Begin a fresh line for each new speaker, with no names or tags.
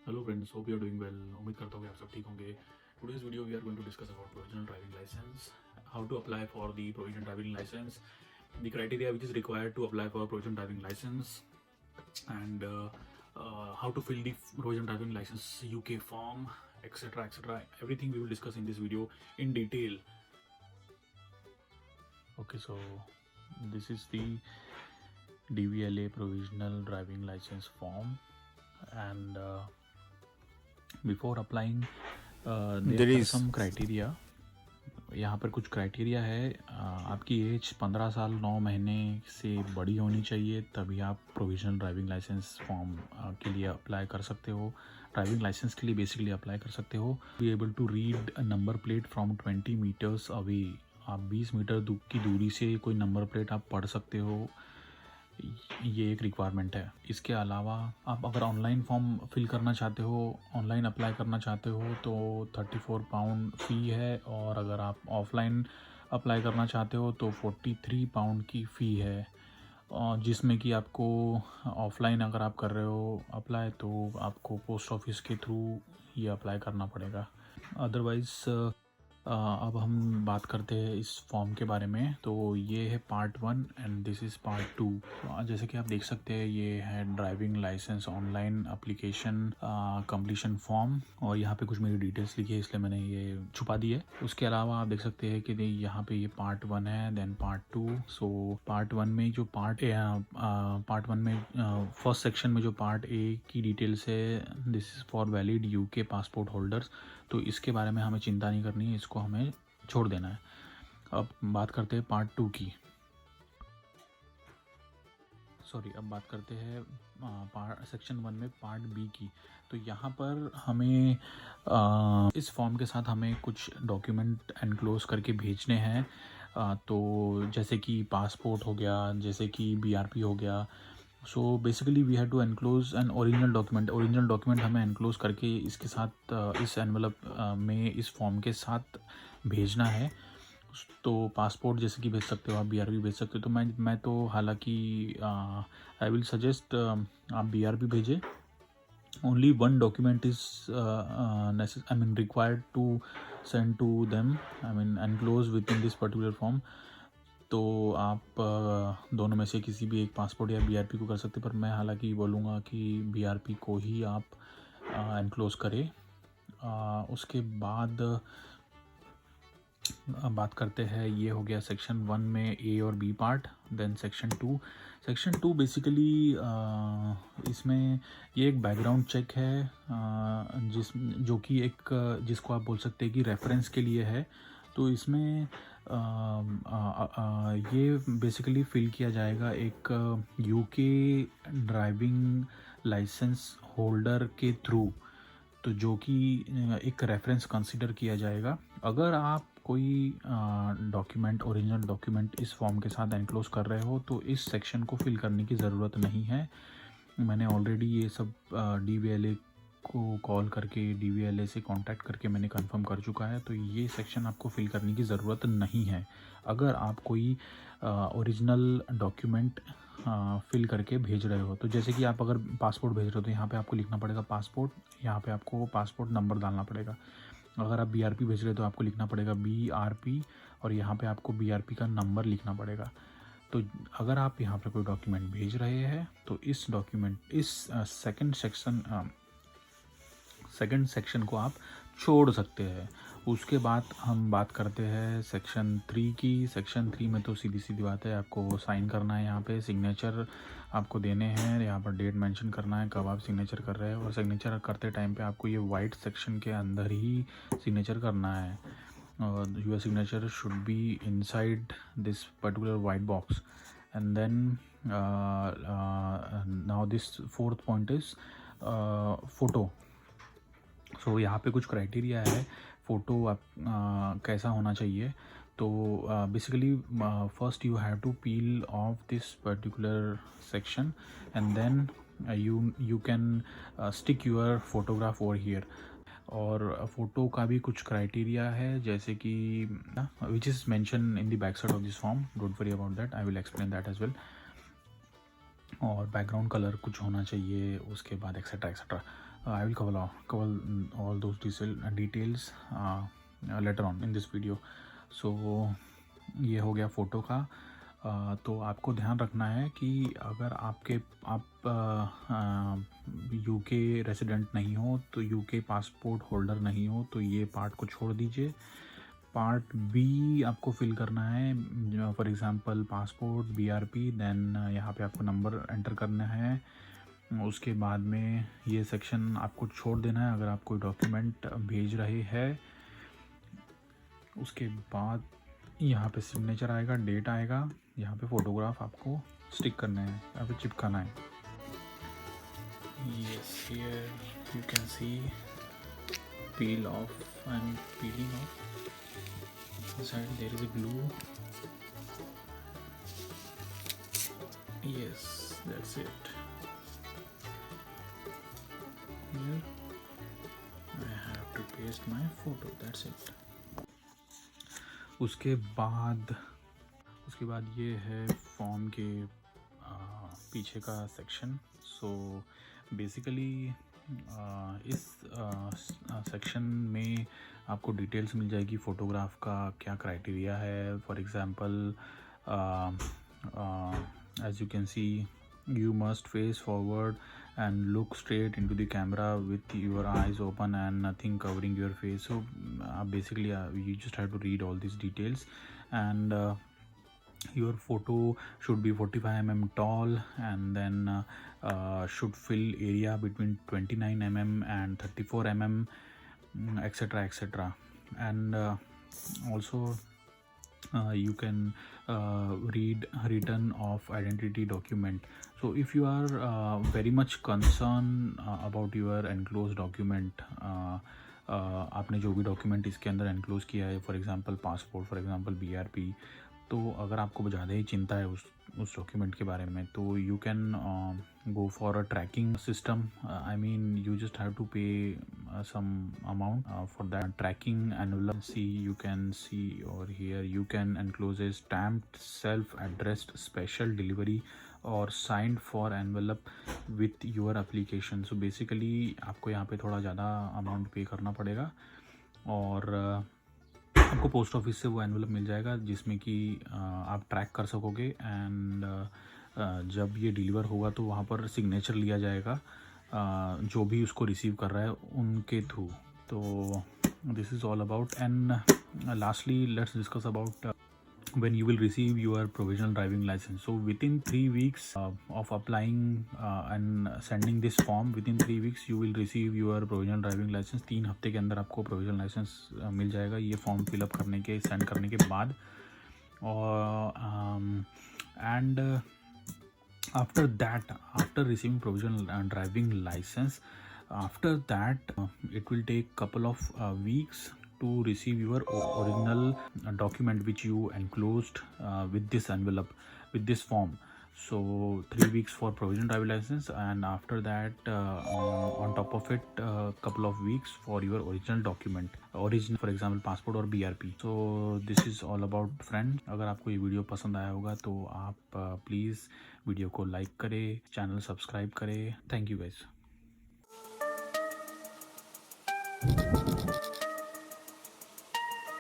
Hello friends, hope you are doing well. उम्मीद करता हूँ कि आप सब ठीक होंगे। Today's video we are going to discuss about provisional driving licence, how to apply for the provisional driving licence, the criteria which is required to apply for provisional driving licence, and how to fill the provisional driving license UK form, etc. etc. Everything we will discuss in this video in detail. Okay, so this is the DVLA provisional driving license form, and before applying
There
there are
is
some criteria. यहाँ पर कुछ criteria है। आपकी as 15 साल 9 महीने से बड़ी होनी चाहिए, तभी आप प्रोविजनल ड्राइविंग लाइसेंस फॉर्म के लिए अप्लाई कर सकते हो। ड्राइविंग लाइसेंस के लिए बेसिकली अप्लाई कर सकते हो। Be able to read a number plate from 20 metres away. आप 20 मीटर की दूरी से कोई नंबर प्लेट आप पढ़ सकते हो, ये एक रिक्वायरमेंट है। इसके अलावा आप अगर ऑनलाइन फॉर्म फिल करना चाहते हो, ऑनलाइन अप्लाई करना चाहते हो तो 34 पाउंड फ़ी है, और अगर आप ऑफलाइन अप्लाई करना चाहते हो तो 43 पाउंड की फ़ी है, जिसमें कि आपको ऑफलाइन अगर आप कर रहे हो अप्लाई तो आपको पोस्ट ऑफिस के थ्रू ये अप्लाई करना पड़ेगा। अदरवाइज़ अब हम बात करते हैं इस फॉर्म के बारे में। तो ये है part 1 and this is part 2। जैसे कि आप देख सकते हैं, ये है driving licence online application completion form, और यहाँ पे कुछ मेरी डिटेल्स लिखी है इसलिए मैंने ये छुपा दी है। उसके अलावा आप देख सकते हैं कि यहाँ पे ये पार्ट 1 है, देन पार्ट 2। सो पार्ट 1 में जो पार्ट 1 में फर्स्ट सेक्शन में जो पार्ट ए की डिटेल्स है, this is for valid UK passport holders. तो इसके बारे में हमें चिंता नहीं करनी है, इसको हमें छोड़ देना है। अब बात करते हैं पार्ट 2 की। अब बात करते हैं सेक्शन 1 में पार्ट बी की। तो यहाँ पर हमें इस फॉर्म के साथ हमें कुछ डॉक्यूमेंट एनक्लोज करके भेजने हैं। तो जैसे कि पासपोर्ट हो गया, जैसे कि बीआरपी हो गया। So basically we have to enclose an original document. Original document हमें एनक्लोज करके इसके साथ इस एनवलप में इस फॉर्म के साथ भेजना है। तो पासपोर्ट जैसे कि भेज सकते हो आप, बीआरपी भेज सकते हो। तो मैं तो हालांकि आई विल सजेस्ट आप बीआरपी भेजें। Only one document is required to send to them, enclose within this particular form. तो आप दोनों में से किसी भी एक पासपोर्ट या बीआरपी को कर सकते, पर मैं हालांकि बोलूँगा कि बीआरपी को ही आप एनक्लोज करें। उसके बाद अब बात करते हैं, ये हो गया सेक्शन 1 में ए और B part. Then section two basically इसमें ये एक बैकग्राउंड चेक है, जो कि जिसको आप बोल सकते हैं कि रेफरेंस के लिए है। तो इसमें ये बेसिकली फिल किया जाएगा एक यूके ड्राइविंग लाइसेंस होल्डर के थ्रू, तो जो कि एक रेफरेंस कंसीडर किया जाएगा। अगर आप कोई डॉक्यूमेंट, ओरिजिनल डॉक्यूमेंट इस फॉर्म के साथ एनक्लोज कर रहे हो तो इस सेक्शन को फिल करने की ज़रूरत नहीं है। मैंने ऑलरेडी ये सब DVLA को कॉल करके, DVLA से कांटेक्ट करके मैंने कंफर्म कर चुका है, तो ये सेक्शन आपको फिल करने की ज़रूरत नहीं है। अगर आप कोई ओरिजिनल डॉक्यूमेंट फिल करके भेज रहे हो, तो जैसे कि आप अगर पासपोर्ट भेज रहे हो तो यहाँ पे आपको लिखना पड़ेगा पासपोर्ट, यहाँ पे आपको पासपोर्ट नंबर डालना पड़ेगा। अगर आप बीआरपी भेज रहे हो तो आपको लिखना पड़ेगा BRP, और यहाँ पे आपको BRP का नंबर लिखना पड़ेगा। तो अगर आप यहाँ पे कोई डॉक्यूमेंट भेज रहे हैं तो इस सेकंड सेक्शन को आप छोड़ सकते हैं। उसके बाद हम बात करते हैं सेक्शन 3 की। सेक्शन 3 में तो सीधी सीधी बात है, आपको साइन करना है, यहाँ पे सिग्नेचर आपको देने हैं, यहाँ पर डेट मेंशन करना है कब आप सिग्नेचर कर रहे हो, और सिग्नेचर करते टाइम पे आपको ये वाइट सेक्शन के अंदर ही सिग्नेचर करना है। Your signature should be inside this particular white box. And then now this fourth point is photo. So यहाँ पे कुछ क्राइटेरिया है फ़ोटो आप कैसा होना चाहिए। तो basically first you have to peel off this particular section, and then you can stick your photograph over here. और फ़ोटो का भी कुछ क्राइटेरिया है, जैसे कि which is mention in the back side of this form. Don't worry about that, I will explain that as well. और background colour कुछ होना चाहिए, उसके बाद etcetera etcetera. I will cover all those details later on in this video. So ये हो गया photo का। तो आपको ध्यान रखना है कि अगर आप यूके रेसिडेंट नहीं हो, तो यूके पासपोर्ट होल्डर नहीं हो, तो ये पार्ट को छोड़ दीजिए। पार्ट बी आपको फिल करना है, for example passport, BRP, then यहाँ पे आपको नंबर एंटर करना है। उसके बाद में ये सेक्शन आपको छोड़ देना है अगर आप कोई डॉक्यूमेंट भेज रहे हैं। उसके बाद यहाँ पे सिग्नेचर आएगा, डेट आएगा, यहाँ पे फ़ोटोग्राफ आपको स्टिक करना है, यहाँ पे चिपकाना है। Yes, here you can C peel off. I'm peeling off. Inside there is a glue. Yes, that's it. Here I have to paste my photo. That's it. उसके बाद ये है फॉर्म के पीछे का सेक्शन। सो बेसिकली इस section में आपको डिटेल्स मिल जाएगी फ़ोटोग्राफ का क्या क्राइटेरिया है। For example as you can see, you must face forward and look straight into the camera with your eyes open and nothing covering your face. So basically you just have to read all these details, and your photo should be 45 mm tall, and then should fill area between 29 mm and 34 mm, etc etc. And also you can read return of identity document. So if you are very much concerned about your enclosed document, आपने जो भी document इसके अंदर enclose किया है, for example passport, for example BRP, तो अगर आपको ज़्यादा ही चिंता है उस डॉक्यूमेंट के बारे में, तो you can go for a tracking system. I mean you just have to pay some amount for that tracking envelope. You can see over here, you can enclose a stamped self-addressed special delivery or signed for envelope with your application. So basically आपको यहाँ पे थोड़ा ज़्यादा amount पे करना पड़ेगा, और आपको पोस्ट ऑफिस से वो एनवेलप मिल जाएगा जिसमें कि आप ट्रैक कर सकोगे। एंड जब ये डिलीवर होगा तो वहाँ पर सिग्नेचर लिया जाएगा जो भी उसको रिसीव कर रहा है उनके थ्रू। तो this is all about. And lastly let's discuss about when you will receive your provisional driving license. So within 3 weeks of applying and sending this form, within 3 weeks you will receive your provisional driving license. 3 हफ्ते के अंदर आपको provisional license मिल जाएगा ये form fill up करने के, send करने के बाद। और and after that, after receiving provisional driving license, after that it will take couple of weeks to receive your original document which you enclosed with this envelope, with this form. So 3 weeks for provisional driving license, and after that on top of it couple of weeks for your original document, original for example passport or BRP. So this is all about friend। अगर आपको ये video पसंद आया होगा तो आप please video को like करें, चैनल सब्सक्राइब करें। Thank you guys.